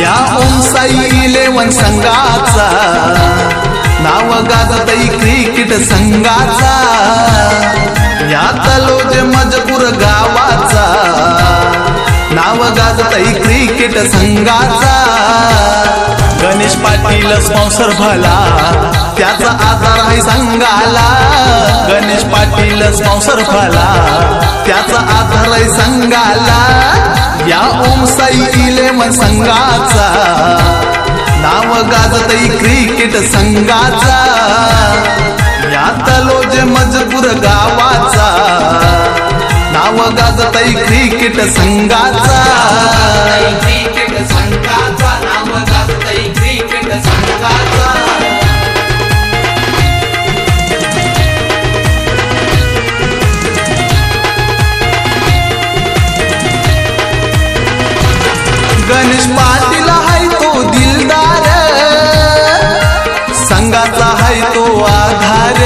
या ओम साई 11 संघाचा नाव गाजतई क्रिकेट संघाचा या तलोज मजकूर गावाचा नाव गाजतई क्रिकेट संघाचा गणेश पाटील स्पॉन्सर भला त्याचा आधार आहे संघाला गणेश पाटील स्पॉन्सर भला त्याचा आधार आहे संघाला या ओम साई 11 संघाचा नाव गाजतई क्रिकेट संघाचा या तलोज मजकूर गावाचा नाव गाजतई क्रिकेट संघाचा क्रिकेट संघाचा नाव गाजतई क्रिकेट संघाचा गणेश पाटील है तो दिलदार संघाचा है तो आधार